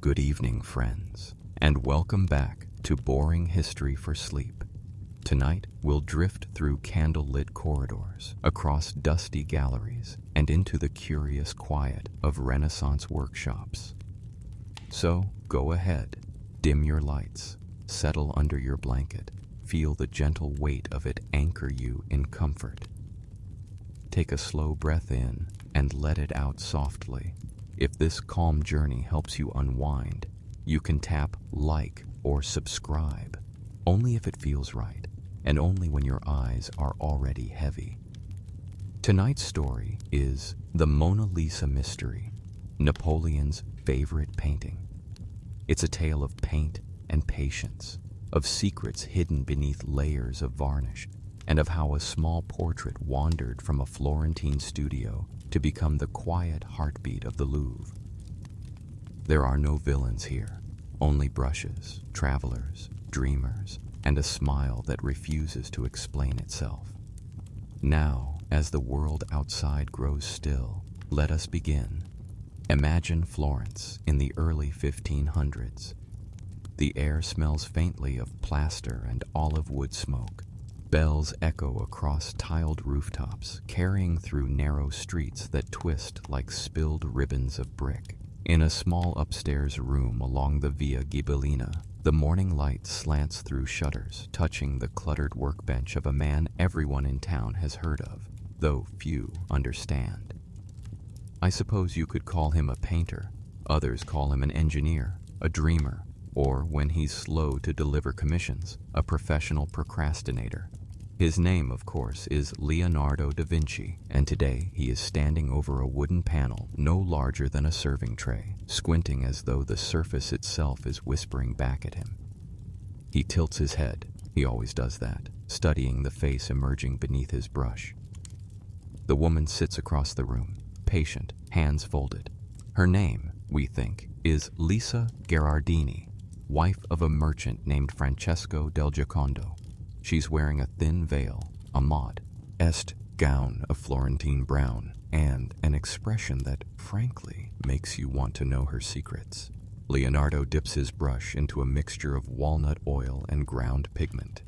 Good evening, friends, and welcome back to Boring History for Sleep. Tonight, we'll drift through candle-lit corridors, across dusty galleries, and into the curious quiet of Renaissance workshops. So, go ahead, dim your lights, settle under your blanket, feel the gentle weight of it anchor you in comfort. Take a slow breath in and let it out softly. If this calm journey helps you unwind, you can tap like or subscribe, only if it feels right, and only when your eyes are already heavy. Tonight's story is The Mona Lisa Mystery, Napoleon's favorite painting. It's a tale of paint and patience, of secrets hidden beneath layers of varnish, and of how a small portrait wandered from a Florentine studio to become the quiet heartbeat of the Louvre. There are no villains here, only brushes, travelers, dreamers, and a smile that refuses to explain itself. Now, as the world outside grows still, let us begin. Imagine Florence in the early 1500s. The air smells faintly of plaster and olive wood smoke. Bells echo across tiled rooftops, carrying through narrow streets that twist like spilled ribbons of brick. In a small upstairs room along the Via Ghibellina, the morning light slants through shutters, touching the cluttered workbench of a man everyone in town has heard of, though few understand. I suppose you could call him a painter. Others call him an engineer, a dreamer, or, when he's slow to deliver commissions, a professional procrastinator. His name, of course, is Leonardo da Vinci, and today he is standing over a wooden panel no larger than a serving tray, squinting as though the surface itself is whispering back at him. He tilts his head, he always does that, studying the face emerging beneath his brush. The woman sits across the room, patient, hands folded. Her name, we think, is Lisa Gherardini, wife of a merchant named Francesco del Giocondo. She's wearing a thin veil, a modest gown of Florentine brown, and an expression that, frankly, makes you want to know her secrets. Leonardo dips his brush into a mixture of walnut oil and ground pigment.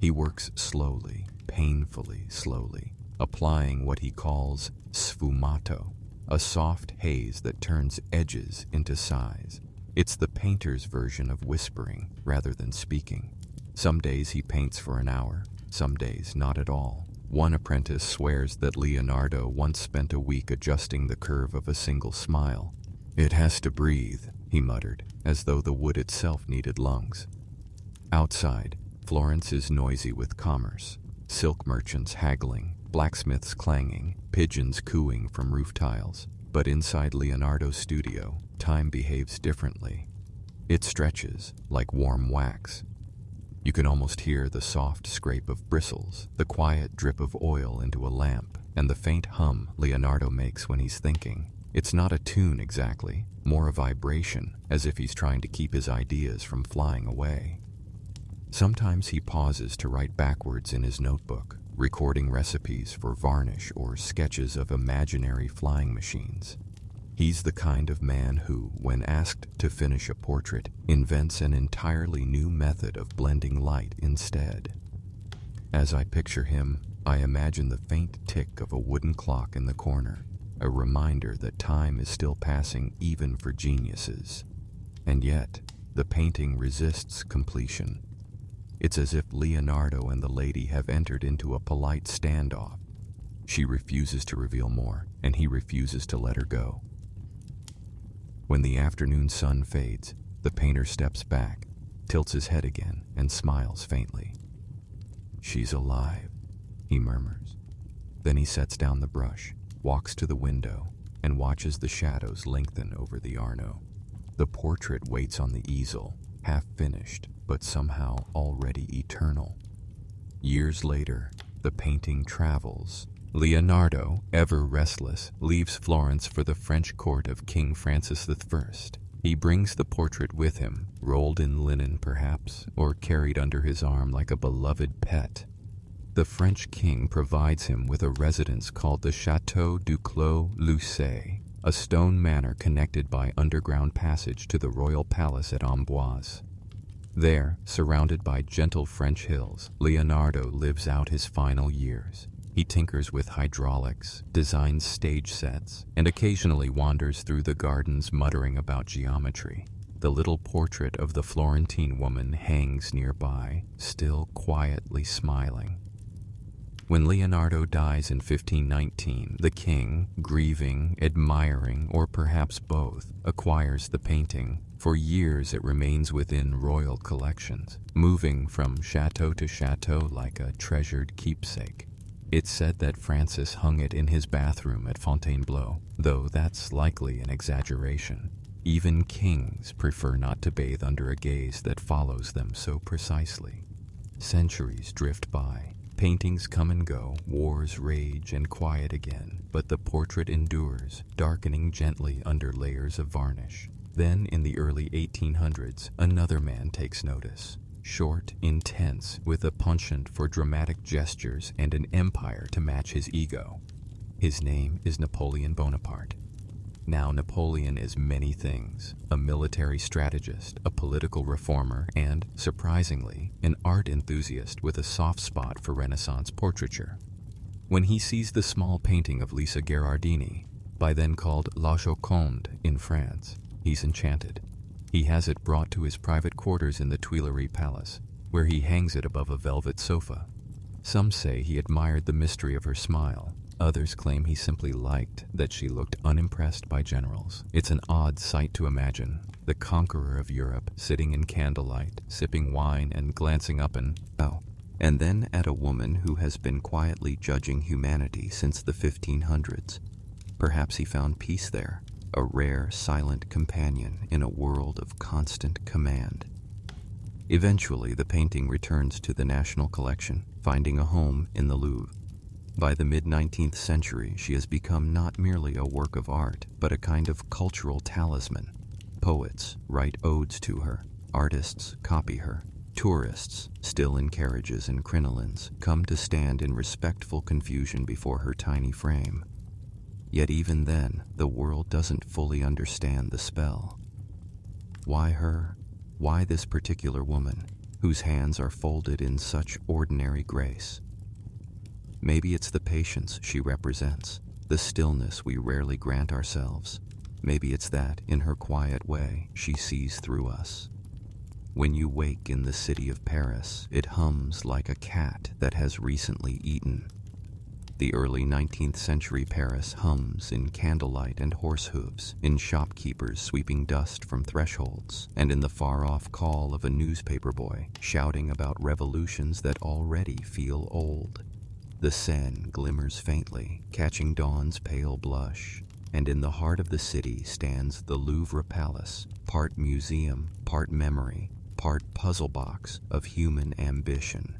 He works slowly, painfully slowly, applying what he calls sfumato, a soft haze that turns edges into size. It's the painter's version of whispering rather than speaking. Some days he paints for an hour, some days not at all. One apprentice swears that Leonardo once spent a week adjusting the curve of a single smile. "It has to breathe," he muttered, as though the wood itself needed lungs. Outside, Florence is noisy with commerce. Silk merchants haggling, blacksmiths clanging, pigeons cooing from roof tiles. But inside Leonardo's studio, time behaves differently. It stretches like warm wax. You can almost hear the soft scrape of bristles, the quiet drip of oil into a lamp, and the faint hum Leonardo makes when he's thinking. It's not a tune exactly, more a vibration, as if he's trying to keep his ideas from flying away. Sometimes he pauses to write backwards in his notebook, recording recipes for varnish or sketches of imaginary flying machines. He's the kind of man who, when asked to finish a portrait, invents an entirely new method of blending light instead. As I picture him, I imagine the faint tick of a wooden clock in the corner, a reminder that time is still passing even for geniuses. And yet, the painting resists completion. It's as if Leonardo and the lady have entered into a polite standoff. She refuses to reveal more, and he refuses to let her go. When the afternoon sun fades, the painter steps back, tilts his head again, and smiles faintly. "She's alive," he murmurs. Then he sets down the brush, walks to the window, and watches the shadows lengthen over the Arno. The portrait waits on the easel, half finished, but somehow already eternal. Years later, the painting travels. Leonardo, ever restless, leaves Florence for the French court of King Francis I. He brings the portrait with him, rolled in linen perhaps, or carried under his arm like a beloved pet. The French king provides him with a residence called the Château du Clos Lucé, a stone manor connected by underground passage to the royal palace at Amboise. There, surrounded by gentle French hills, Leonardo lives out his final years. He tinkers with hydraulics, designs stage sets, and occasionally wanders through the gardens muttering about geometry. The little portrait of the Florentine woman hangs nearby, still quietly smiling. When Leonardo dies in 1519, the king, grieving, admiring, or perhaps both, acquires the painting. For years it remains within royal collections, moving from chateau to chateau like a treasured keepsake. It's said that Francis hung it in his bathroom at Fontainebleau, though that's likely an exaggeration. Even kings prefer not to bathe under a gaze that follows them so precisely. Centuries drift by. Paintings come and go, wars rage and quiet again, but the portrait endures, darkening gently under layers of varnish. Then, in the early 1800s, another man takes notice. Short, intense, with a penchant for dramatic gestures and an empire to match his ego. His name is Napoleon Bonaparte. Now, Napoleon is many things: a military strategist, a political reformer, and, surprisingly, an art enthusiast with a soft spot for Renaissance portraiture. When he sees the small painting of Lisa Gherardini, by then called La Joconde in France, he's enchanted. He has it brought to his private quarters in the Tuileries Palace, where he hangs it above a velvet sofa. Some say he admired the mystery of her smile. Others claim he simply liked that she looked unimpressed by generals. It's an odd sight to imagine, the conqueror of Europe sitting in candlelight, sipping wine and glancing up and then at a woman who has been quietly judging humanity since the 1500s. Perhaps he found peace there, a rare, silent companion in a world of constant command. Eventually, the painting returns to the national collection, finding a home in the Louvre. By the mid-19th century, she has become not merely a work of art, but a kind of cultural talisman. Poets write odes to her, artists copy her, tourists, still in carriages and crinolines, come to stand in respectful confusion before her tiny frame. Yet even then, the world doesn't fully understand the spell. Why her? Why this particular woman, whose hands are folded in such ordinary grace? Maybe it's the patience she represents, the stillness we rarely grant ourselves. Maybe it's that, in her quiet way, she sees through us. When you wake in the city of Paris, it hums like a cat that has recently eaten. The early 19th century Paris hums in candlelight and horse hooves, in shopkeepers sweeping dust from thresholds, and in the far-off call of a newspaper boy shouting about revolutions that already feel old. The Seine glimmers faintly, catching dawn's pale blush, and in the heart of the city stands the Louvre Palace, part museum, part memory, part puzzle box of human ambition.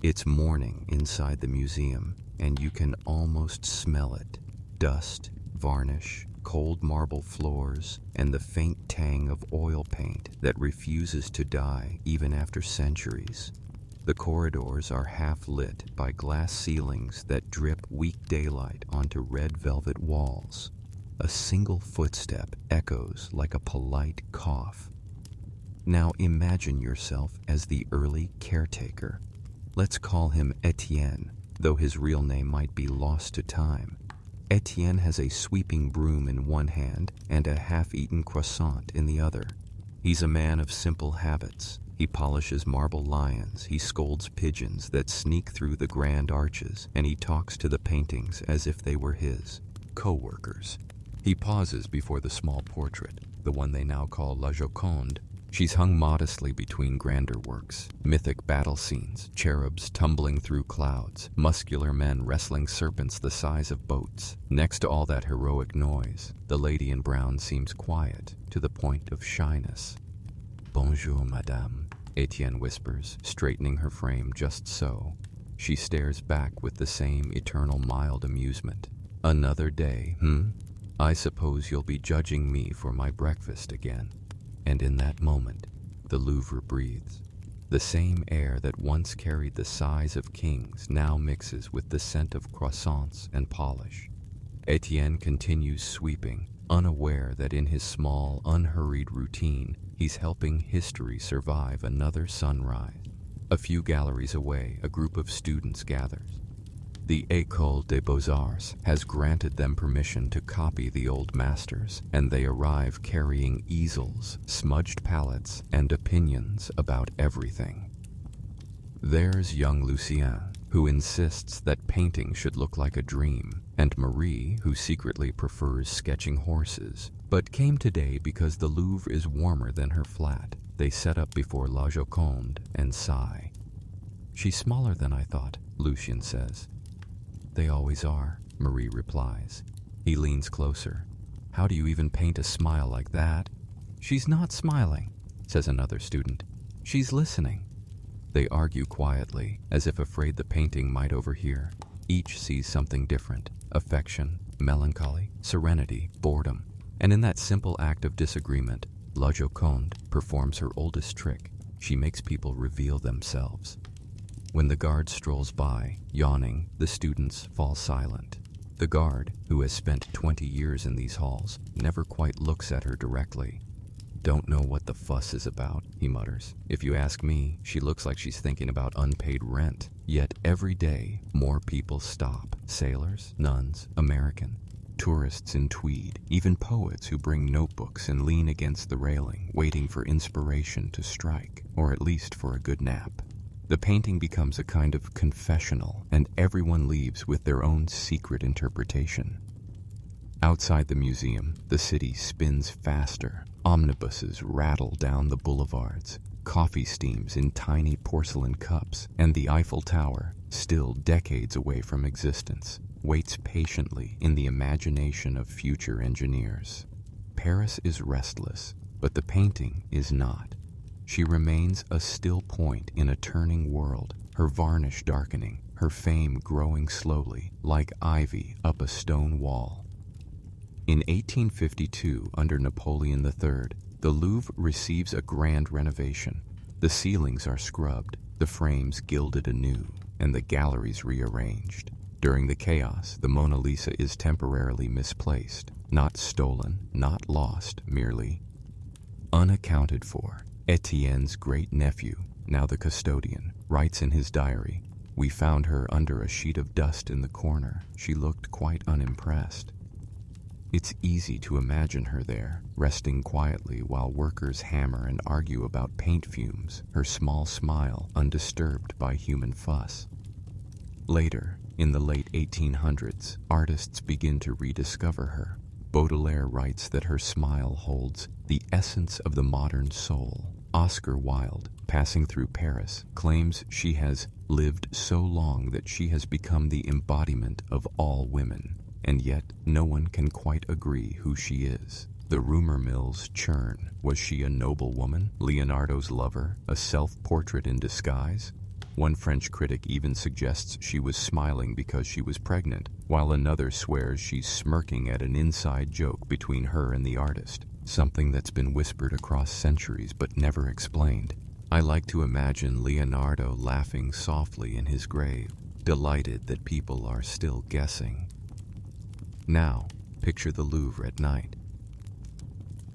It's morning inside the museum, and you can almost smell it. Dust, varnish, cold marble floors, and the faint tang of oil paint that refuses to die even after centuries. The corridors are half lit by glass ceilings that drip weak daylight onto red velvet walls. A single footstep echoes like a polite cough. Now imagine yourself as the early caretaker. Let's call him Etienne, though his real name might be lost to time. Etienne has a sweeping broom in one hand and a half-eaten croissant in the other. He's a man of simple habits. He polishes marble lions, he scolds pigeons that sneak through the grand arches, and he talks to the paintings as if they were his co-workers. He pauses before the small portrait, the one they now call La Joconde. She's hung modestly between grander works, mythic battle scenes, cherubs tumbling through clouds, muscular men wrestling serpents the size of boats. Next to all that heroic noise, the lady in brown seems quiet, to the point of shyness. "Bonjour, madame," Etienne whispers, straightening her frame just so. She stares back with the same eternal mild amusement. "Another day, I suppose you'll be judging me for my breakfast again." And in that moment, the Louvre breathes. The same air that once carried the sighs of kings now mixes with the scent of croissants and polish. Etienne continues sweeping, unaware that in his small, unhurried routine, he's helping history survive another sunrise. A few galleries away, a group of students gathers. The École des Beaux-Arts has granted them permission to copy the old masters, and they arrive carrying easels, smudged palettes, and opinions about everything. There's young Lucien, who insists that painting should look like a dream, and Marie, who secretly prefers sketching horses, but came today because the Louvre is warmer than her flat. They set up before La Joconde and sigh. "She's smaller than I thought," Lucien says. "They always are," Marie replies. He leans closer. "How do you even paint a smile like that?" "She's not smiling," says another student. "She's listening." They argue quietly, as if afraid the painting might overhear. Each sees something different: affection, melancholy, serenity, boredom. And in that simple act of disagreement, La Joconde performs her oldest trick. She makes people reveal themselves. When the guard strolls by, yawning, the students fall silent. The guard, who has spent 20 years in these halls, never quite looks at her directly. "Don't know what the fuss is about," he mutters. "If you ask me, she looks like she's thinking about unpaid rent." Yet every day, more people stop. Sailors, nuns, American, tourists in tweed, even poets who bring notebooks and lean against the railing, waiting for inspiration to strike, or at least for a good nap. The painting becomes a kind of confessional, and everyone leaves with their own secret interpretation. Outside the museum, the city spins faster. Omnibuses rattle down the boulevards. Coffee steams in tiny porcelain cups, and the Eiffel Tower, still decades away from existence, waits patiently in the imagination of future engineers. Paris is restless, but the painting is not. She remains a still point in a turning world, her varnish darkening, her fame growing slowly, like ivy up a stone wall. In 1852, under Napoleon III, the Louvre receives a grand renovation. The ceilings are scrubbed, the frames gilded anew, and the galleries rearranged. During the chaos, the Mona Lisa is temporarily misplaced, not stolen, not lost, merely unaccounted for. Etienne's great-nephew, now the custodian, writes in his diary, "We found her under a sheet of dust in the corner. She looked quite unimpressed." It's easy to imagine her there, resting quietly while workers hammer and argue about paint fumes, her small smile undisturbed by human fuss. Later, in the late 1800s, artists begin to rediscover her. Baudelaire writes that her smile holds the essence of the modern soul. Oscar Wilde, passing through Paris, claims she has lived so long that she has become the embodiment of all women. And yet, no one can quite agree who she is. The rumor mills churn. Was she a noble woman, Leonardo's lover, a self-portrait in disguise? One French critic even suggests she was smiling because she was pregnant, while another swears she's smirking at an inside joke between her and the artist, something that's been whispered across centuries but never explained. I like to imagine Leonardo laughing softly in his grave, delighted that people are still guessing. Now, picture the Louvre at night.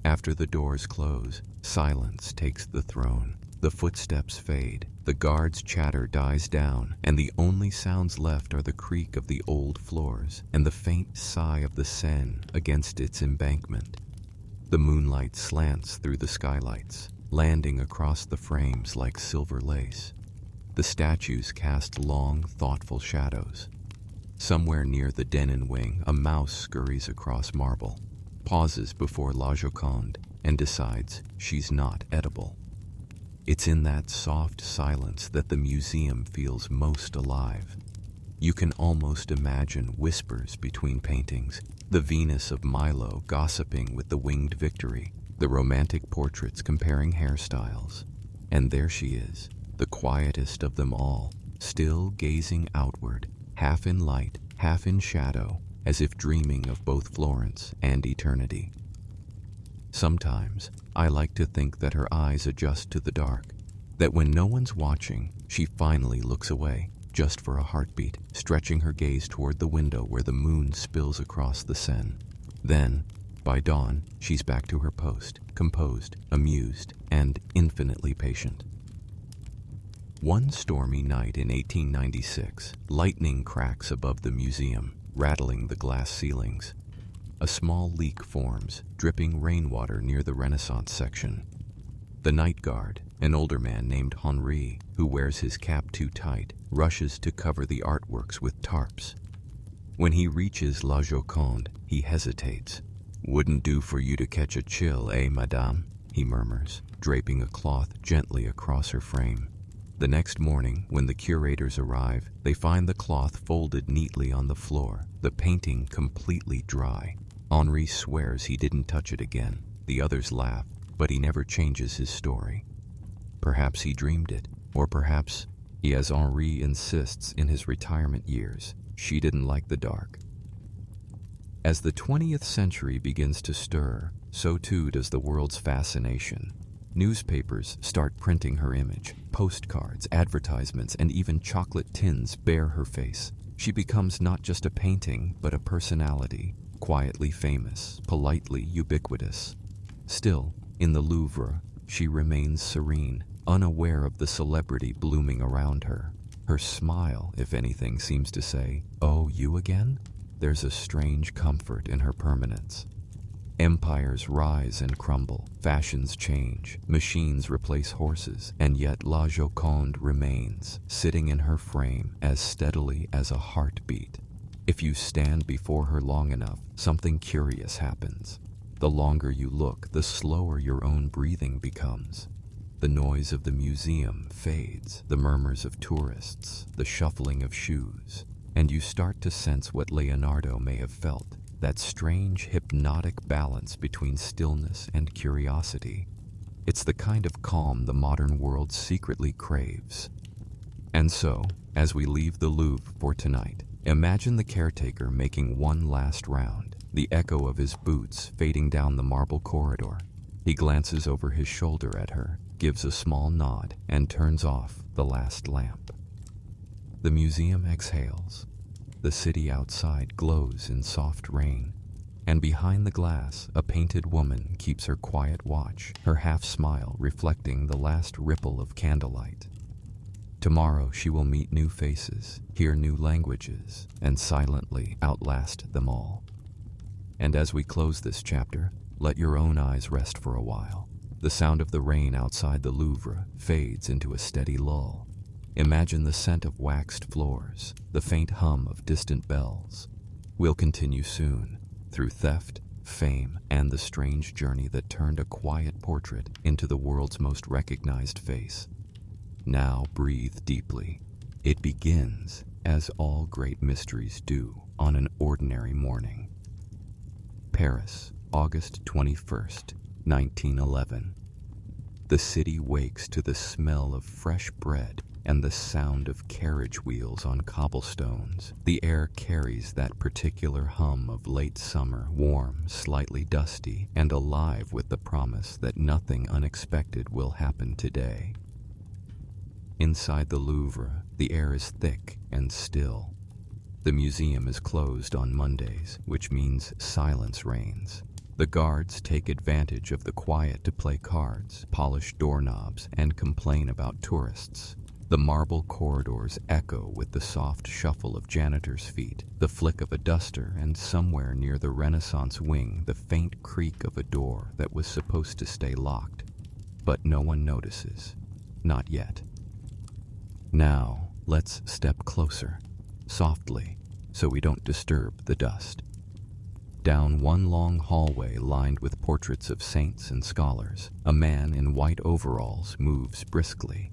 After the doors close, silence takes the throne. The footsteps fade, the guard's chatter dies down, and the only sounds left are the creak of the old floors and the faint sigh of the Seine against its embankment. The moonlight slants through the skylights, landing across the frames like silver lace. The statues cast long, thoughtful shadows. Somewhere near the Denon wing, a mouse scurries across marble, pauses before La Joconde, and decides she's not edible. It's in that soft silence that the museum feels most alive. You can almost imagine whispers between paintings, the Venus of Milo gossiping with the winged Victory, the romantic portraits comparing hairstyles. And there she is, the quietest of them all, still gazing outward, half in light, half in shadow, as if dreaming of both Florence and eternity. Sometimes, I like to think that her eyes adjust to the dark, that when no one's watching, she finally looks away, just for a heartbeat, stretching her gaze toward the window where the moon spills across the Seine. Then, By dawn, she's back to her post, composed, amused, and infinitely patient. One stormy night in 1896, lightning cracks above the museum, rattling the glass ceilings. A small leak forms, dripping rainwater near the Renaissance section. The night guard, an older man named Henri, who wears his cap too tight, rushes to cover the artworks with tarps. When he reaches La Joconde, he hesitates. "Wouldn't do for you to catch a chill, eh, madame?" he murmurs, draping a cloth gently across her frame. The next morning, when the curators arrive, they find the cloth folded neatly on the floor, the painting completely dry. Henri swears he didn't touch it again. The others laugh, but he never changes his story. Perhaps he dreamed it, or perhaps, as Henri insists in his retirement years, she didn't like the dark. As the 20th century begins to stir, so too does the world's fascination. Newspapers start printing her image. Postcards, advertisements, and even chocolate tins bear her face. She becomes not just a painting, but a personality, quietly famous, politely ubiquitous. Still, in the Louvre, she remains serene, unaware of the celebrity blooming around her. Her smile, if anything, seems to say, "Oh, you again?" There's a strange comfort in her permanence. Empires rise and crumble, fashions change, machines replace horses, and yet La Joconde remains, sitting in her frame as steadily as a heartbeat. If you stand before her long enough, something curious happens. The longer you look, the slower your own breathing becomes. The noise of the museum fades, the murmurs of tourists, the shuffling of shoes, and you start to sense what Leonardo may have felt. That strange hypnotic balance between stillness and curiosity. It's the kind of calm the modern world secretly craves. And so, as we leave the Louvre for tonight, imagine the caretaker making one last round, the echo of his boots fading down the marble corridor. He glances over his shoulder at her, gives a small nod, and turns off the last lamp. The museum exhales. The city outside glows in soft rain, and behind the glass, a painted woman keeps her quiet watch, her half-smile reflecting the last ripple of candlelight. Tomorrow she will meet new faces, hear new languages, and silently outlast them all. And as we close this chapter, let your own eyes rest for a while. The sound of the rain outside the Louvre fades into a steady lull. Imagine the scent of waxed floors, the faint hum of distant bells. We'll continue soon, through theft, fame, and the strange journey that turned a quiet portrait into the world's most recognized face. Now breathe deeply. It begins, as all great mysteries do, on an ordinary morning. Paris, August 21st, 1911. The city wakes to the smell of fresh bread and the sound of carriage wheels on cobblestones. The air carries that particular hum of late summer, warm, slightly dusty, and alive with the promise that nothing unexpected will happen today. Inside the Louvre, the air is thick and still. The museum is closed on Mondays, which means silence reigns. The guards take advantage of the quiet to play cards, polish doorknobs, and complain about tourists. The marble corridors echo with the soft shuffle of janitors' feet, the flick of a duster, and somewhere near the Renaissance wing, the faint creak of a door that was supposed to stay locked. But no one notices. Not yet. Now, let's step closer, softly, so we don't disturb the dust. Down one long hallway lined with portraits of saints and scholars, a man in white overalls moves briskly.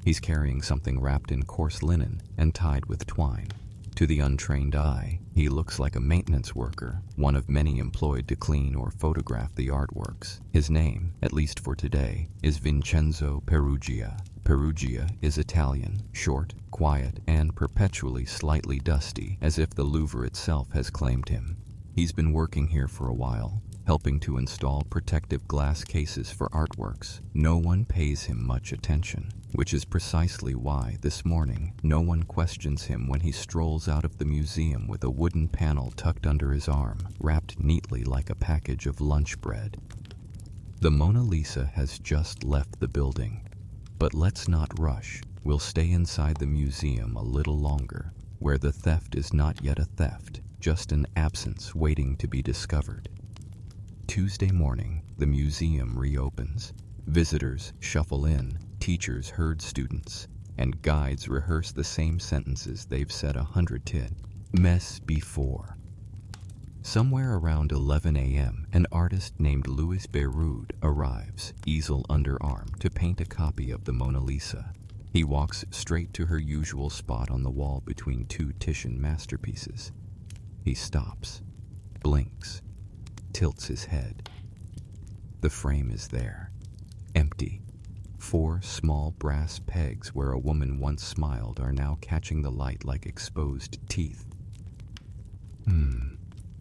He's carrying something wrapped in coarse linen and tied with twine. To the untrained eye, he looks like a maintenance worker, one of many employed to clean or photograph the artworks. His name, at least for today, is Vincenzo Peruggia. Peruggia is Italian, short, quiet, and perpetually slightly dusty, as if the Louvre itself has claimed him. He's been working here for a while, helping to install protective glass cases for artworks. No one pays him much attention, which is precisely why this morning no one questions him when he strolls out of the museum with a wooden panel tucked under his arm, wrapped neatly like a package of lunch bread. The Mona Lisa has just left the building, but let's not rush. We'll stay inside the museum a little longer, where the theft is not yet a theft, just an absence waiting to be discovered. Tuesday morning, the museum reopens. Visitors shuffle in, teachers herd students, and guides rehearse the same sentences they've said 100 times before. Somewhere around 11 a.m., an artist named Louis Beyrud arrives, easel under arm, to paint a copy of the Mona Lisa. He walks straight to her usual spot on the wall between two Titian masterpieces. He stops, blinks, tilts his head. The frame is there, empty. 4 small brass pegs where a woman once smiled are now catching the light like exposed teeth.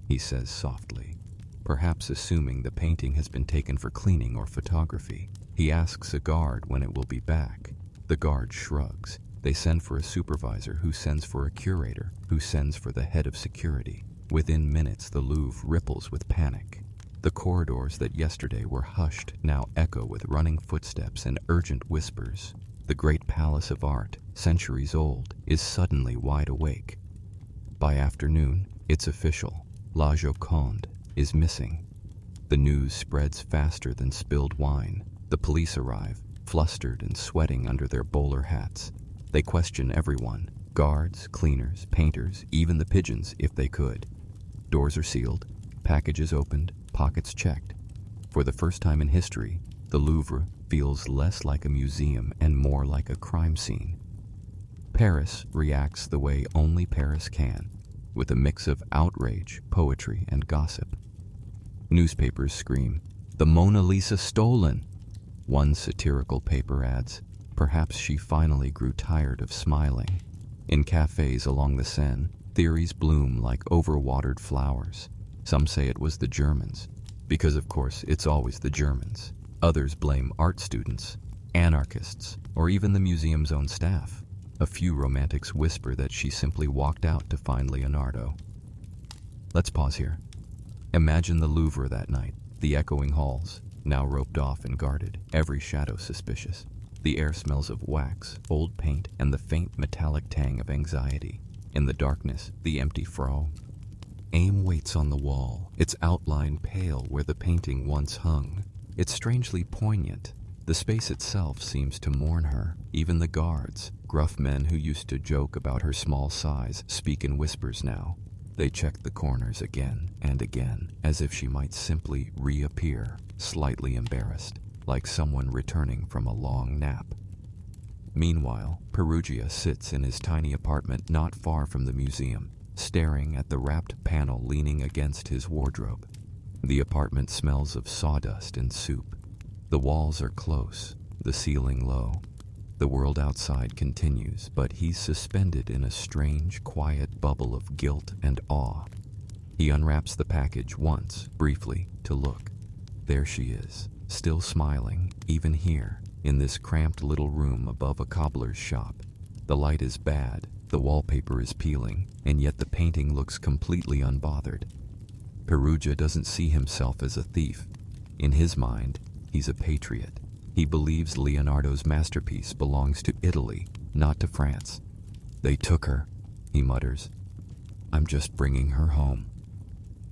He says softly, perhaps assuming the painting has been taken for cleaning or photography. He asks a guard when it will be back. The guard shrugs. They send for a supervisor, who sends for a curator, who sends for the head of security. Within minutes, the Louvre ripples with panic. The corridors that yesterday were hushed now echo with running footsteps and urgent whispers. The great palace of art, centuries old, is suddenly wide awake. By afternoon, it's official. La Joconde is missing. The news spreads faster than spilled wine. The police arrive, flustered and sweating under their bowler hats. They question everyone, guards, cleaners, painters, even the pigeons if they could. Doors are sealed, packages opened, pockets checked. For the first time in history, the Louvre feels less like a museum and more like a crime scene. Paris reacts the way only Paris can, with a mix of outrage, poetry, and gossip. Newspapers scream, "The Mona Lisa stolen!" One satirical paper adds, "Perhaps she finally grew tired of smiling." In cafes along the Seine, theories bloom like overwatered flowers. Some say it was the Germans, because of course it's always the Germans. Others blame art students, anarchists, or even the museum's own staff. A few romantics whisper that she simply walked out to find Leonardo. Let's pause here. Imagine the Louvre that night, the echoing halls, now roped off and guarded, every shadow suspicious. The air smells of wax, old paint, and the faint metallic tang of anxiety. In the darkness, the empty Frau. Aim waits on the wall, its outline pale where the painting once hung. It's strangely poignant. The space itself seems to mourn her. Even the guards, gruff men who used to joke about her small size, speak in whispers now. They check the corners again and again, as if she might simply reappear, slightly embarrassed, like someone returning from a long nap. Meanwhile, Perugia sits in his tiny apartment not far from the museum, staring at the wrapped panel leaning against his wardrobe. The apartment smells of sawdust and soup. The walls are close, the ceiling low. The world outside continues, but he's suspended in a strange, quiet bubble of guilt and awe. He unwraps the package once, briefly, to look. There she is, still smiling, even here, in this cramped little room above a cobbler's shop. The light is bad, the wallpaper is peeling, and yet the painting looks completely unbothered. Perugia doesn't see himself as a thief. In his mind, he's a patriot. He believes Leonardo's masterpiece belongs to Italy, not to France. "They took her," he mutters. "I'm just bringing her home."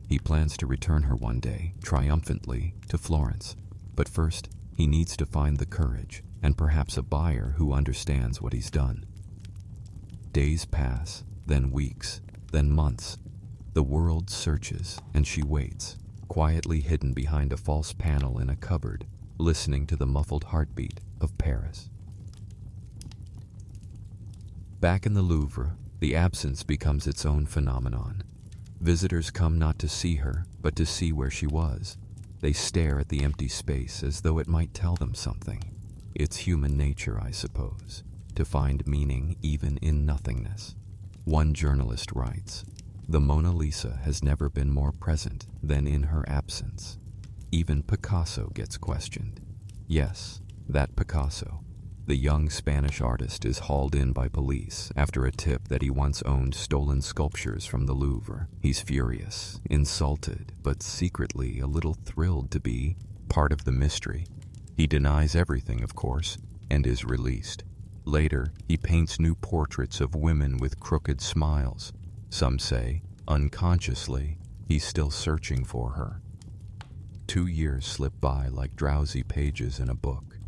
He plans to return her one day, triumphantly, to Florence. But first, he needs to find the courage, and perhaps a buyer who understands what he's done. Days pass, then weeks, then months. The world searches, and she waits, quietly hidden behind a false panel in a cupboard, listening to the muffled heartbeat of Paris. Back in the Louvre, the absence becomes its own phenomenon. Visitors come not to see her, but to see where she was. They stare at the empty space as though it might tell them something. It's human nature, I suppose, to find meaning even in nothingness. One journalist writes, The Mona Lisa has never been more present than in her absence. Even Picasso gets questioned. Yes, that Picasso. The young Spanish artist is hauled in by police after a tip that he once owned stolen sculptures from the Louvre. He's furious, insulted, but secretly a little thrilled to be part of the mystery. He denies everything, of course, and is released. Later, he paints new portraits of women with crooked smiles. Some say, unconsciously, he's still searching for her. 2 years slip by like drowsy pages in a book.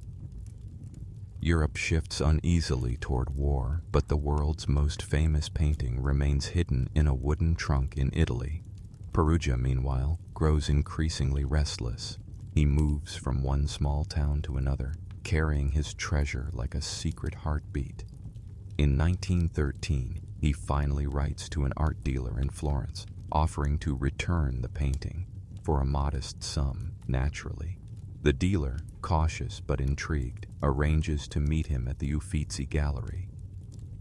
Europe shifts uneasily toward war, but the world's most famous painting remains hidden in a wooden trunk in Italy. Perugia, meanwhile, grows increasingly restless. He moves from one small town to another, carrying his treasure like a secret heartbeat. In 1913, he finally writes to an art dealer in Florence, offering to return the painting, for a modest sum, naturally. The dealer, cautious but intrigued, arranges to meet him at the Uffizi Gallery.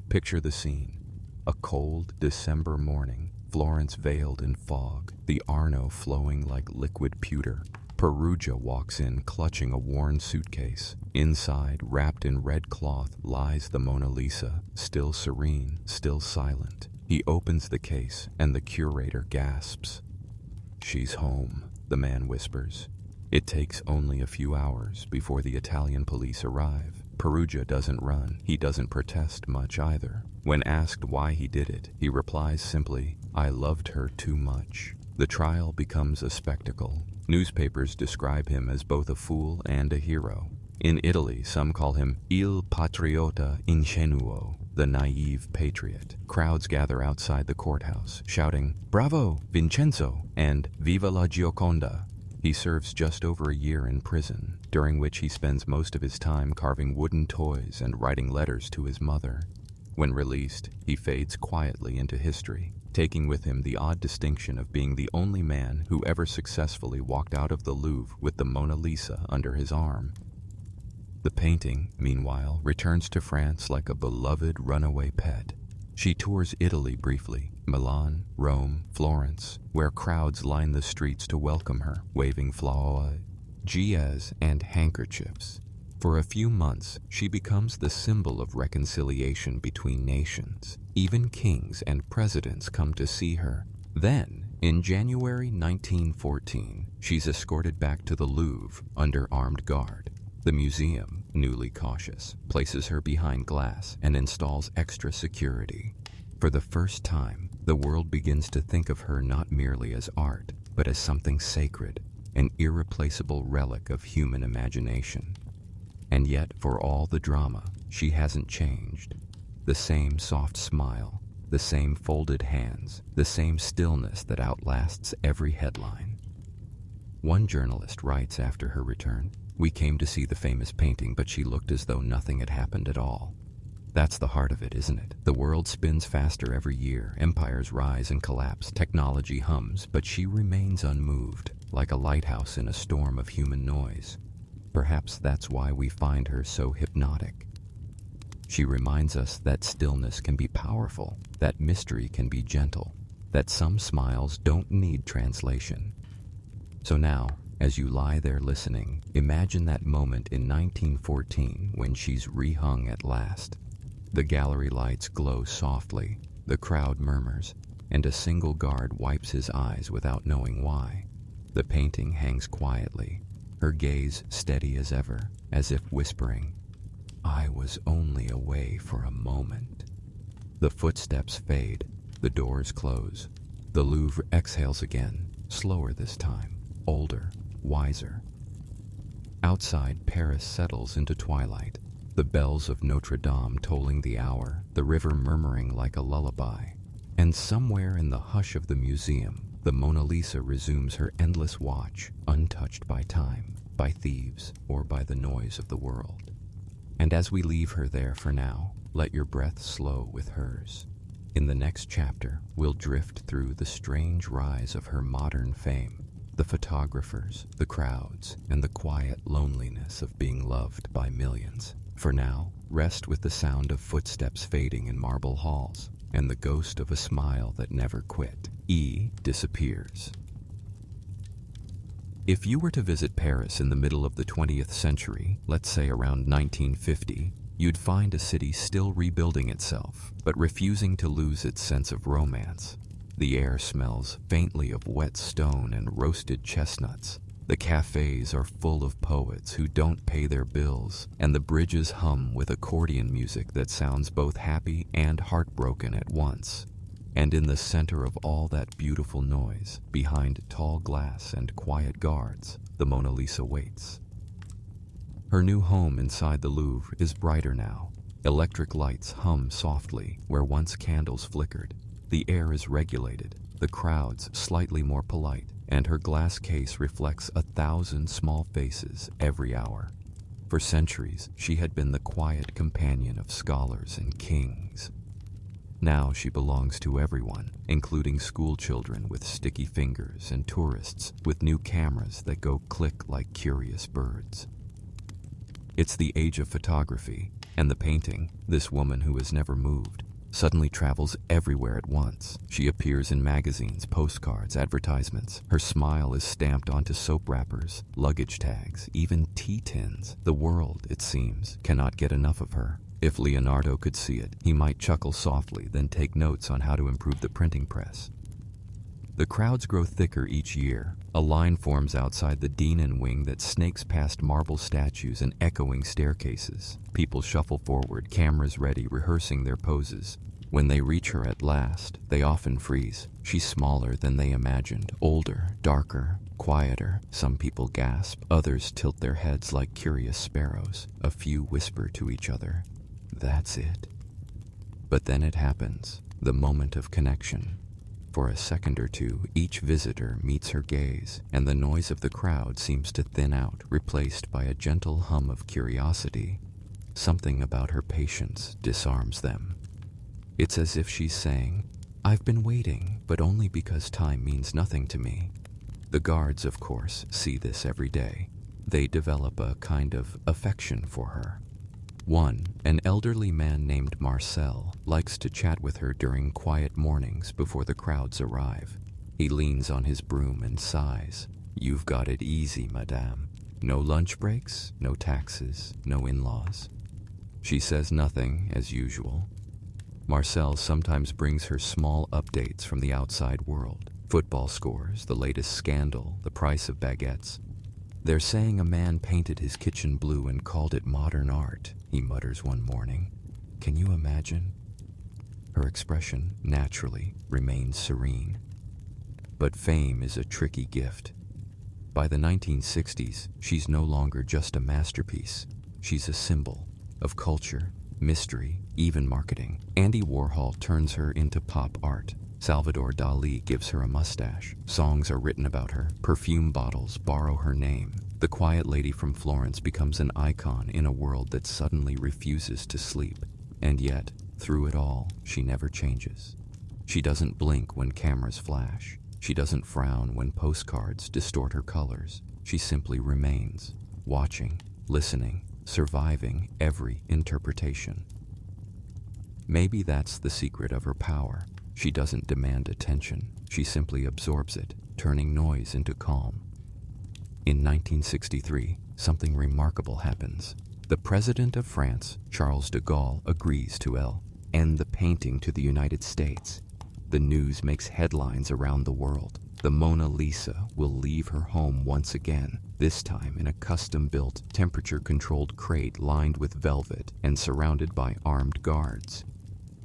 Picture the scene. A cold December morning, Florence veiled in fog, the Arno flowing like liquid pewter. Perugia walks in clutching a worn suitcase. Inside, wrapped in red cloth, lies the Mona Lisa, still serene, still silent. He opens the case, and the curator gasps. "She's home," the man whispers. It takes only a few hours before the Italian police arrive. Perugia doesn't run. He doesn't protest much either. When asked why he did it, he replies simply, "I loved her too much." The trial becomes a spectacle. Newspapers describe him as both a fool and a hero. In Italy, some call him il patriota ingenuo, the naive patriot. Crowds gather outside the courthouse, shouting, "Bravo, Vincenzo!" and "Viva la Gioconda!" He serves just over a year in prison, during which he spends most of his time carving wooden toys and writing letters to his mother. When released, he fades quietly into history, taking with him the odd distinction of being the only man who ever successfully walked out of the Louvre with the Mona Lisa under his arm. The painting, meanwhile, returns to France like a beloved runaway pet. She tours Italy briefly, Milan, Rome, Florence, where crowds line the streets to welcome her, waving flauas and handkerchiefs. For a few months, she becomes the symbol of reconciliation between nations. Even kings and presidents come to see her. Then, in January 1914, she's escorted back to the Louvre under armed guard. The museum, newly cautious, places her behind glass and installs extra security. For the first time, the world begins to think of her not merely as art, but as something sacred, an irreplaceable relic of human imagination. And yet, for all the drama, she hasn't changed. The same soft smile, the same folded hands, the same stillness that outlasts every headline. One journalist writes after her return, "We came to see the famous painting, but she looked as though nothing had happened at all." That's the heart of it, isn't it? The world spins faster every year, empires rise and collapse, technology hums, but she remains unmoved, like a lighthouse in a storm of human noise. Perhaps that's why we find her so hypnotic. She reminds us that stillness can be powerful, that mystery can be gentle, that some smiles don't need translation. So now, as you lie there listening, imagine that moment in 1914 when she's rehung at last. The gallery lights glow softly, the crowd murmurs, and a single guard wipes his eyes without knowing why. The painting hangs quietly, her gaze steady as ever, as if whispering, "I was only away for a moment." The footsteps fade, the doors close. The Louvre exhales again, slower this time, older, wiser. Outside, Paris settles into twilight, the bells of Notre Dame tolling the hour, the river murmuring like a lullaby. And somewhere in the hush of the museum, the Mona Lisa resumes her endless watch, untouched by time, by thieves, or by the noise of the world. And as we leave her there for now, let your breath slow with hers. In the next chapter, we'll drift through the strange rise of her modern fame, the photographers, the crowds, and the quiet loneliness of being loved by millions. For now, rest with the sound of footsteps fading in marble halls. and the ghost of a smile that never quit. E disappears. If you were to visit Paris in the middle of the 20th century, let's say around 1950, you'd find a city still rebuilding itself, but refusing to lose its sense of romance. The air smells faintly of wet stone and roasted chestnuts. The cafes are full of poets who don't pay their bills, and the bridges hum with accordion music that sounds both happy and heartbroken at once. And in the center of all that beautiful noise, behind tall glass and quiet guards, the Mona Lisa waits. Her new home inside the Louvre is brighter now. Electric lights hum softly where once candles flickered. The air is regulated, the crowds slightly more polite, and her glass case reflects 1,000 small faces every hour. For centuries, she had been the quiet companion of scholars and kings. Now she belongs to everyone, including school children with sticky fingers and tourists with new cameras that go click like curious birds. It's the age of photography, and the painting, this woman who has never moved, suddenly travels everywhere at once. She appears in magazines, postcards, advertisements. Her smile is stamped onto soap wrappers, luggage tags, even tea tins. The world, it seems, cannot get enough of her. If Leonardo could see it, he might chuckle softly, then take notes on how to improve the printing press. The crowds grow thicker each year. A line forms outside the Dinan wing that snakes past marble statues and echoing staircases. People shuffle forward, cameras ready, rehearsing their poses. When they reach her at last, they often freeze. She's smaller than they imagined, older, darker, quieter. Some people gasp, others tilt their heads like curious sparrows. A few whisper to each other, "That's it." But then it happens, the moment of connection. For a second or two, each visitor meets her gaze, and the noise of the crowd seems to thin out, replaced by a gentle hum of curiosity. Something about her patience disarms them. It's as if she's saying, "I've been waiting, but only because time means nothing to me." The guards, of course, see this every day. They develop a kind of affection for her. One, an elderly man named Marcel, likes to chat with her during quiet mornings before the crowds arrive. He leans on his broom and sighs. "You've got it easy, madame. No lunch breaks, no taxes, no in-laws." She says nothing, as usual. Marcel sometimes brings her small updates from the outside world. Football scores, the latest scandal, the price of baguettes. "They're saying a man painted his kitchen blue and called it modern art," he mutters one morning. Can you imagine? Her expression, naturally, remains serene. But fame is a tricky gift. By the 1960s, she's no longer just a masterpiece. She's a symbol of culture, mystery, even marketing. Andy Warhol turns her into pop art. Salvador Dali gives her a mustache. Songs are written about her. Perfume bottles borrow her name. The quiet lady from Florence becomes an icon in a world that suddenly refuses to sleep. And yet, through it all, she never changes. She doesn't blink when cameras flash. She doesn't frown when postcards distort her colors. She simply remains, watching, listening, surviving every interpretation. Maybe that's the secret of her power. She doesn't demand attention. She simply absorbs it, turning noise into calm. In 1963, something remarkable happens. The President of France, Charles de Gaulle, agrees to end the painting to the United States. The news makes headlines around the world. The Mona Lisa will leave her home once again, this time in a custom-built, temperature-controlled crate lined with velvet and surrounded by armed guards.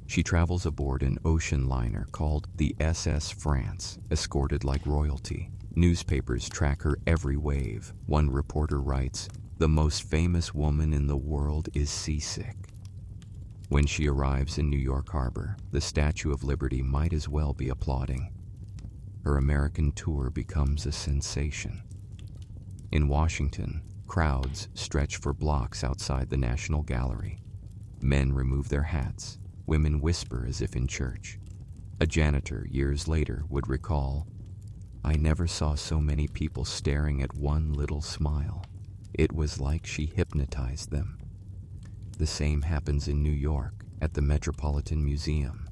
She travels aboard an ocean liner called the SS France, escorted like royalty. Newspapers track her every wave. One reporter writes, "The most famous woman in the world is seasick." When she arrives in New York Harbor, the Statue of Liberty might as well be applauding. Her American tour becomes a sensation. In Washington, crowds stretch for blocks outside the National Gallery. Men remove their hats. Women whisper as if in church. A janitor, years later, would recall, "I never saw so many people staring at one little smile. It was like she hypnotized them." The same happens in New York, at the Metropolitan Museum.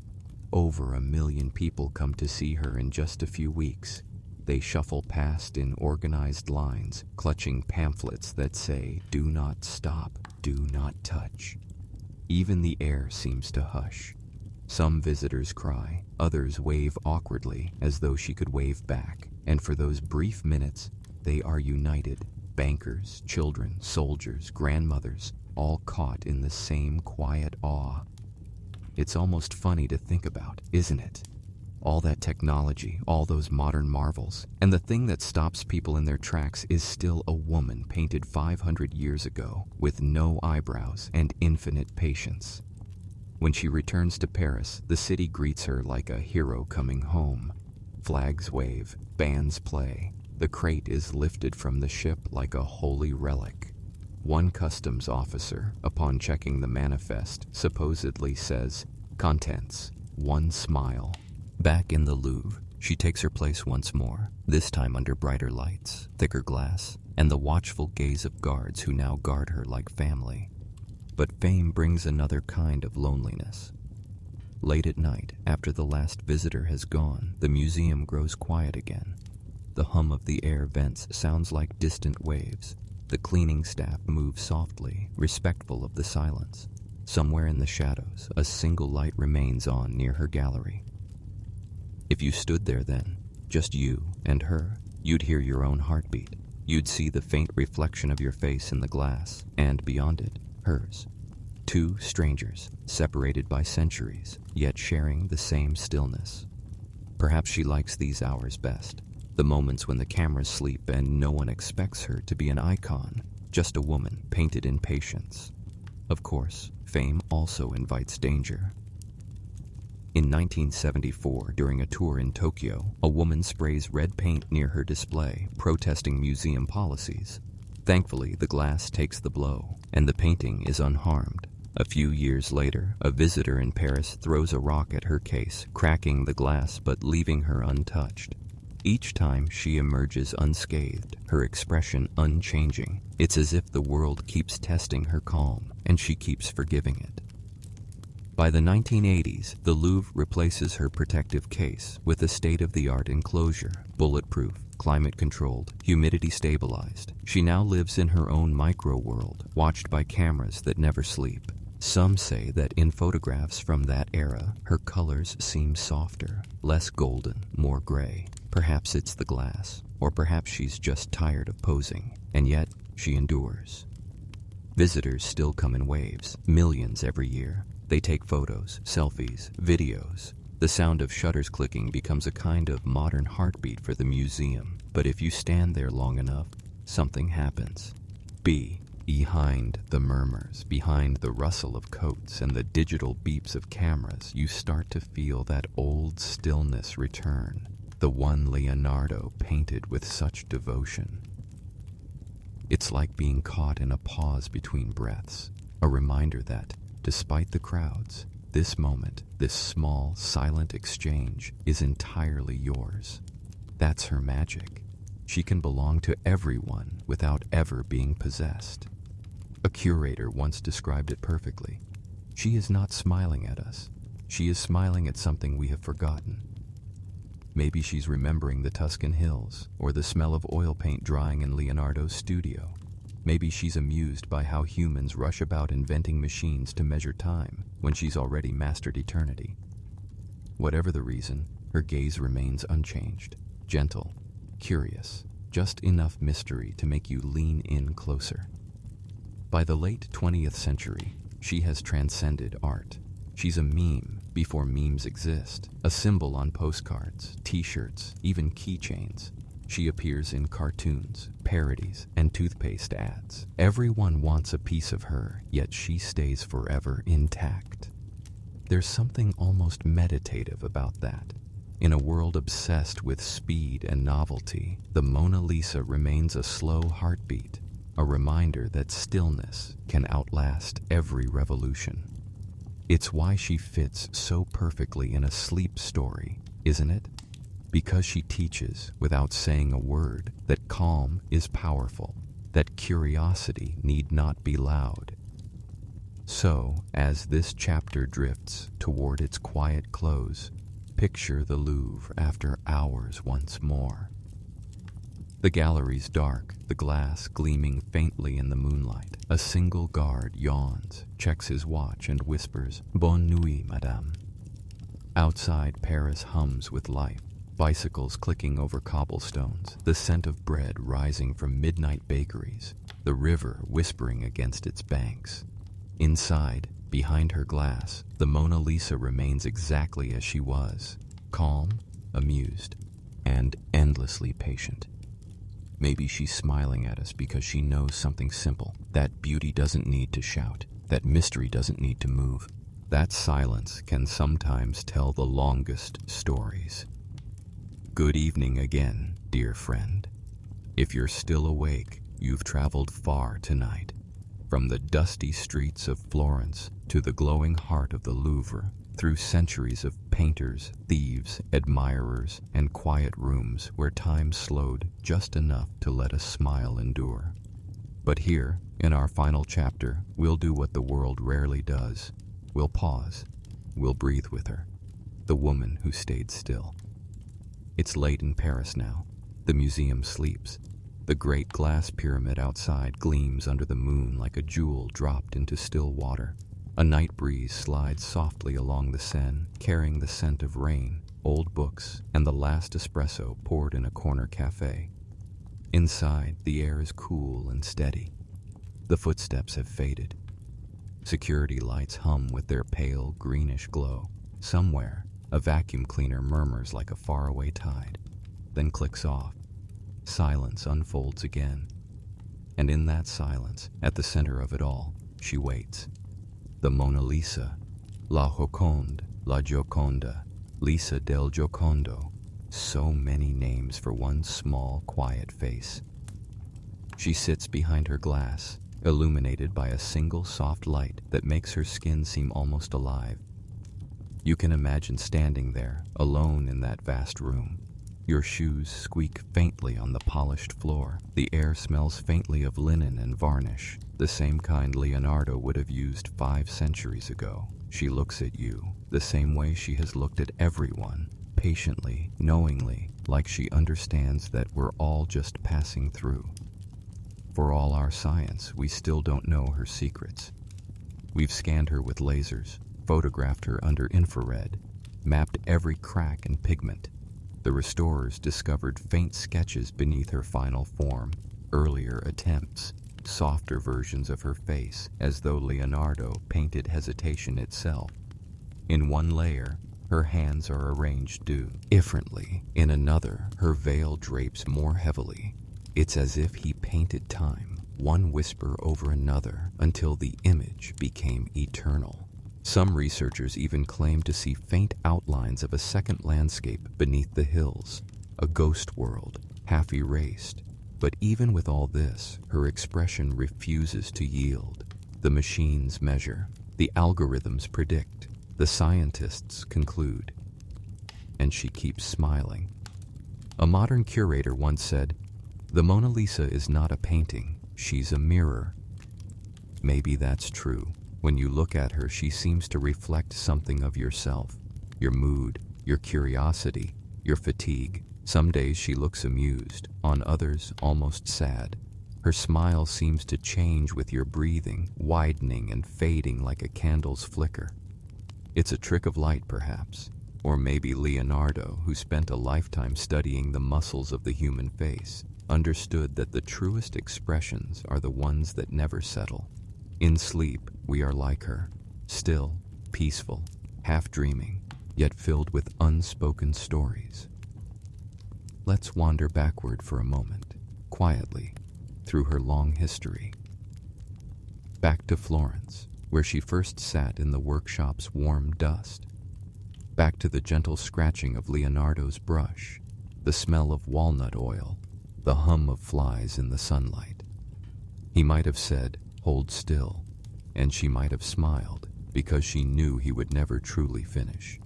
over 1 million people come to see her in just a few weeks. They shuffle past in organized lines, clutching pamphlets that say, "Do not stop, do not touch." Even the air seems to hush. Some visitors cry, others wave awkwardly as though she could wave back, and for those brief minutes, they are united. Bankers, children, soldiers, grandmothers, all caught in the same quiet awe. It's almost funny to think about, isn't it? All that technology, all those modern marvels, and the thing that stops people in their tracks is still a woman painted 500 years ago with no eyebrows and infinite patience. When she returns to Paris, the city greets her like a hero coming home. Flags wave, bands play. The crate is lifted from the ship like a holy relic. One customs officer, upon checking the manifest, supposedly says, "Contents, one smile." Back in the Louvre, she takes her place once more, this time under brighter lights, thicker glass, and the watchful gaze of guards who now guard her like family. But fame brings another kind of loneliness. Late at night, after the last visitor has gone, the museum grows quiet again. The hum of the air vents sounds like distant waves. The cleaning staff moves softly, respectful of the silence. Somewhere in the shadows, a single light remains on near her gallery. If you stood there then, just you and her, you'd hear your own heartbeat. You'd see the faint reflection of your face in the glass, and beyond it, hers. Two strangers, separated by centuries, yet sharing the same stillness. Perhaps she likes these hours best, the moments when the cameras sleep and no one expects her to be an icon, just a woman painted in patience. Of course, fame also invites danger. In 1974, during a tour in Tokyo, a woman sprays red paint near her display, protesting museum policies. Thankfully, the glass takes the blow, and the painting is unharmed. A few years later, a visitor in Paris throws a rock at her case, cracking the glass but leaving her untouched. Each time she emerges unscathed, her expression unchanging. It's as if the world keeps testing her calm, and she keeps forgiving it. By the 1980s, the Louvre replaces her protective case with a state-of-the-art enclosure, bulletproof, climate-controlled, humidity-stabilized. She now lives in her own micro-world, watched by cameras that never sleep. Some say that in photographs from that era, her colors seem softer, less golden, more gray. Perhaps it's the glass, or perhaps she's just tired of posing, and yet she endures. Visitors still come in waves, millions every year. They take photos, selfies, videos. The sound of shutters clicking becomes a kind of modern heartbeat for the museum. But if you stand there long enough, something happens. Behind the murmurs, behind the rustle of coats and the digital beeps of cameras, you start to feel that old stillness return, the one Leonardo painted with such devotion. It's like being caught in a pause between breaths, a reminder that, despite the crowds, this moment, this small, silent exchange, is entirely yours. That's her magic. She can belong to everyone without ever being possessed. A curator once described it perfectly. She is not smiling at us. She is smiling at something we have forgotten. Maybe she's remembering the Tuscan hills, or the smell of oil paint drying in Leonardo's studio. Maybe she's amused by how humans rush about inventing machines to measure time when she's already mastered eternity. Whatever the reason, her gaze remains unchanged, gentle, curious, just enough mystery to make you lean in closer. By the late 20th century, she has transcended art. She's a meme before memes exist, a symbol on postcards, t-shirts, even keychains. She appears in cartoons, parodies, and toothpaste ads. Everyone wants a piece of her, yet she stays forever intact. There's something almost meditative about that. In a world obsessed with speed and novelty, the Mona Lisa remains a slow heartbeat, a reminder that stillness can outlast every revolution. It's why she fits so perfectly in a sleep story, isn't it? Because she teaches, without saying a word, that calm is powerful, that curiosity need not be loud. So, as this chapter drifts toward its quiet close, picture the Louvre after hours once more. The gallery's dark, the glass gleaming faintly in the moonlight. A single guard yawns, checks his watch, and whispers, "Bonne nuit, madame." Outside, Paris hums with life, bicycles clicking over cobblestones, the scent of bread rising from midnight bakeries, the river whispering against its banks. Inside, behind her glass, the Mona Lisa remains exactly as she was, calm, amused, and endlessly patient. Maybe she's smiling at us because she knows something simple, that beauty doesn't need to shout, that mystery doesn't need to move. That silence can sometimes tell the longest stories. Good evening again, dear friend. If you're still awake, you've traveled far tonight. From the dusty streets of Florence to the glowing heart of the Louvre, through centuries of painters, thieves, admirers, and quiet rooms where time slowed just enough to let a smile endure. But here, in our final chapter, we'll do what the world rarely does. We'll pause. We'll breathe with her, the woman who stayed still. It's late in Paris now. The museum sleeps. The great glass pyramid outside gleams under the moon like a jewel dropped into still water. A night breeze slides softly along the Seine, carrying the scent of rain, old books, and the last espresso poured in a corner cafe. Inside, the air is cool and steady. The footsteps have faded. Security lights hum with their pale, greenish glow. Somewhere, a vacuum cleaner murmurs like a faraway tide, then clicks off. Silence unfolds again. And in that silence, at the center of it all, she waits. The Mona Lisa, La Joconde, La Gioconda, Lisa del Giocondo. So many names for one small, quiet face. She sits behind her glass, illuminated by a single soft light that makes her skin seem almost alive. You can imagine standing there, alone in that vast room. Your shoes squeak faintly on the polished floor. The air smells faintly of linen and varnish, the same kind Leonardo would have used 5 centuries ago. She looks at you, the same way she has looked at everyone, patiently, knowingly, like she understands that we're all just passing through. For all our science, we still don't know her secrets. We've scanned her with lasers, photographed her under infrared, mapped every crack and pigment. The restorers discovered faint sketches beneath her final form, earlier attempts, softer versions of her face, as though Leonardo painted hesitation itself. In one layer, her hands are arranged differently. In another, her veil drapes more heavily. It's as if he painted time, one whisper over another, until the image became eternal. Some researchers even claim to see faint outlines of a second landscape beneath the hills, a ghost world, half erased. But even with all this, her expression refuses to yield. The machines measure, the algorithms predict, the scientists conclude. And she keeps smiling. A modern curator once said, "The Mona Lisa is not a painting, she's a mirror." Maybe that's true. When you look at her, she seems to reflect something of yourself, your mood, your curiosity, your fatigue. Some days she looks amused, on others almost sad. Her smile seems to change with your breathing, widening and fading like a candle's flicker. It's a trick of light, perhaps, or maybe Leonardo, who spent a lifetime studying the muscles of the human face, understood that the truest expressions are the ones that never settle. In sleep, we are like her, still, peaceful, half dreaming, yet filled with unspoken stories. Let's wander backward for a moment, quietly, through her long history. Back to Florence, where she first sat in the workshop's warm dust. Back to the gentle scratching of Leonardo's brush, the smell of walnut oil, the hum of flies in the sunlight. He might have said, "Hold still," and she might have smiled, because she knew he would never truly finish.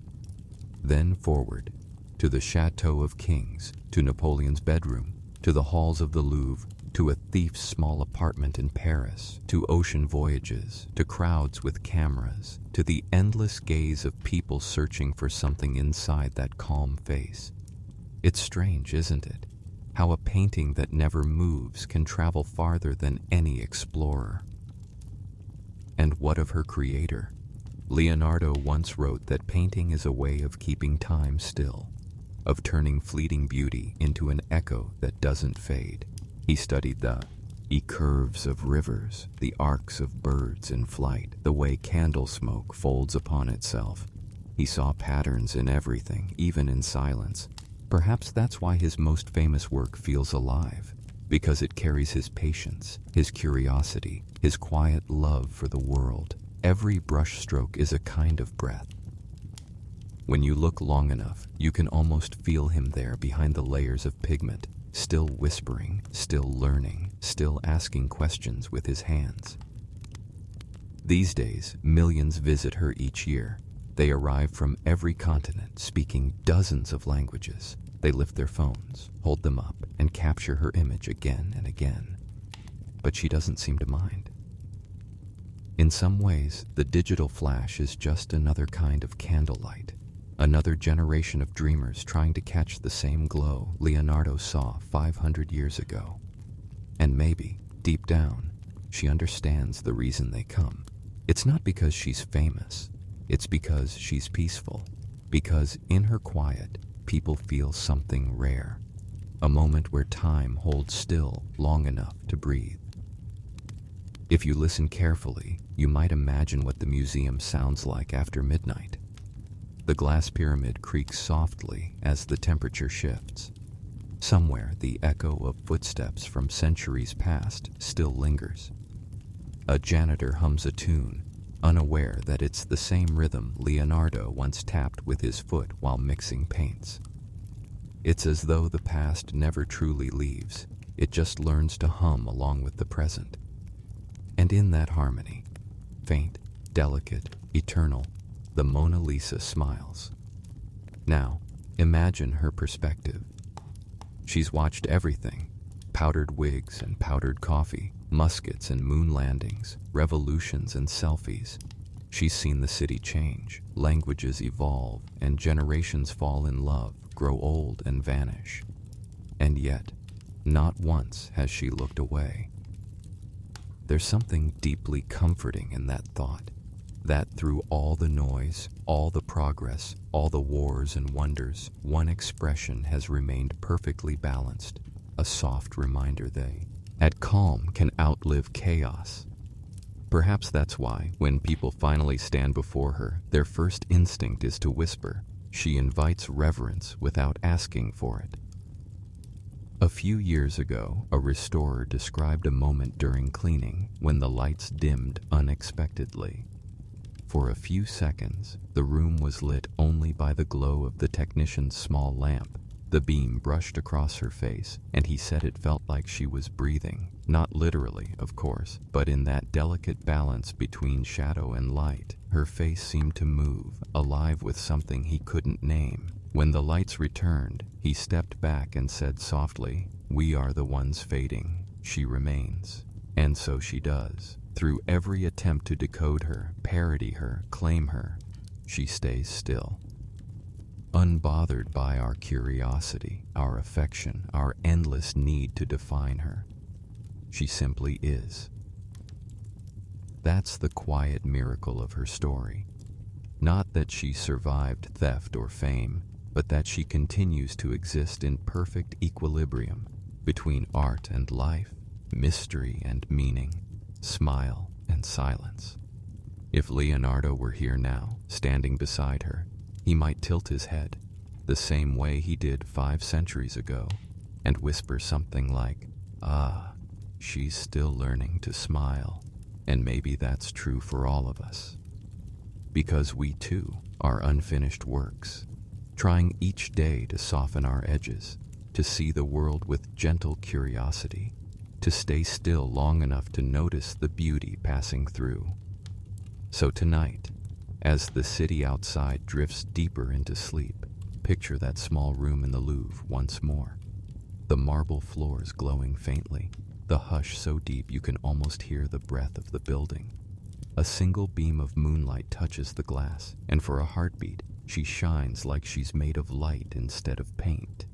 Then forward, to the Chateau of Kings, to Napoleon's bedroom, to the halls of the Louvre, to a thief's small apartment in Paris, to ocean voyages, to crowds with cameras, to the endless gaze of people searching for something inside that calm face. It's strange, isn't it? How a painting that never moves can travel farther than any explorer. And what of her creator? Leonardo once wrote that painting is a way of keeping time still, of turning fleeting beauty into an echo that doesn't fade. He studied the curves of rivers, the arcs of birds in flight, the way candle smoke folds upon itself. He saw patterns in everything, even in silence. Perhaps that's why his most famous work feels alive, because it carries his patience, his curiosity, his quiet love for the world. Every brushstroke is a kind of breath. When you look long enough, you can almost feel him there behind the layers of pigment, still whispering, still learning, still asking questions with his hands. These days, millions visit her each year. They arrive from every continent, speaking dozens of languages. They lift their phones, hold them up, and capture her image again and again. But she doesn't seem to mind. In some ways, the digital flash is just another kind of candlelight, another generation of dreamers trying to catch the same glow Leonardo saw 500 years ago. And maybe, deep down, she understands the reason they come. It's not because she's famous. It's because she's peaceful, because in her quiet, people feel something rare, a moment where time holds still long enough to breathe. If you listen carefully, you might imagine what the museum sounds like after midnight. The glass pyramid creaks softly as the temperature shifts. Somewhere, the echo of footsteps from centuries past still lingers. A janitor hums a tune, unaware that it's the same rhythm Leonardo once tapped with his foot while mixing paints. It's as though the past never truly leaves, it just learns to hum along with the present. And in that harmony, faint, delicate, eternal, the Mona Lisa smiles. Now, imagine her perspective. She's watched everything: powdered wigs and powdered coffee, muskets and moon landings, revolutions and selfies. She's seen the city change, languages evolve, and generations fall in love, grow old, and vanish. And yet, not once has she looked away. There's something deeply comforting in that thought, that through all the noise, all the progress, all the wars and wonders, one expression has remained perfectly balanced, a soft reminder that calm can outlive chaos. Perhaps that's why, when people finally stand before her, their first instinct is to whisper. She invites reverence without asking for it. A few years ago, a restorer described a moment during cleaning when the lights dimmed unexpectedly. For a few seconds, the room was lit only by the glow of the technician's small lamp. The beam brushed across her face, and he said it felt like she was breathing. Not literally, of course, but in that delicate balance between shadow and light. Her face seemed to move, alive with something he couldn't name. When the lights returned, he stepped back and said softly, "We are the ones fading. She remains." And so she does. Through every attempt to decode her, parody her, claim her, she stays still. Unbothered by our curiosity, our affection, our endless need to define her. She simply is. That's the quiet miracle of her story. Not that she survived theft or fame, but that she continues to exist in perfect equilibrium between art and life, mystery and meaning, smile and silence. If Leonardo were here now, standing beside her, he might tilt his head, the same way he did 5 centuries ago, and whisper something like, "Ah, she's still learning to smile." And maybe that's true for all of us. Because we too are unfinished works, trying each day to soften our edges, to see the world with gentle curiosity, to stay still long enough to notice the beauty passing through. So tonight, as the city outside drifts deeper into sleep, picture that small room in the Louvre once more. The marble floors glowing faintly, the hush so deep you can almost hear the breath of the building. A single beam of moonlight touches the glass, and for a heartbeat, she shines like she's made of light instead of paint.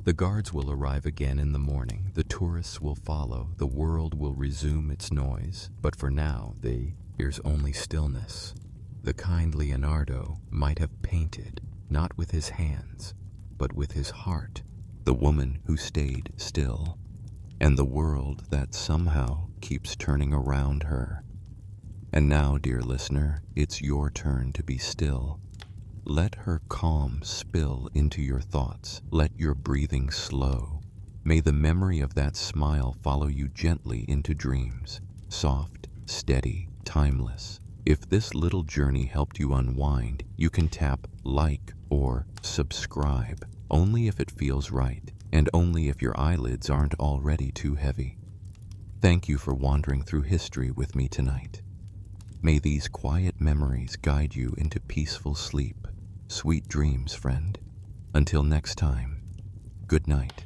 The guards will arrive again in the morning, the tourists will follow, the world will resume its noise, but for now, there's only stillness. The kind Leonardo might have painted, not with his hands, but with his heart, the woman who stayed still, and the world that somehow keeps turning around her. And now, dear listener, it's your turn to be still. Let her calm spill into your thoughts. Let your breathing slow. May the memory of that smile follow you gently into dreams, soft, steady, timeless. If this little journey helped you unwind, you can tap like or subscribe, only if it feels right, and only if your eyelids aren't already too heavy. Thank you for wandering through history with me tonight. May these quiet memories guide you into peaceful sleep. Sweet dreams, friend. Until next time, good night.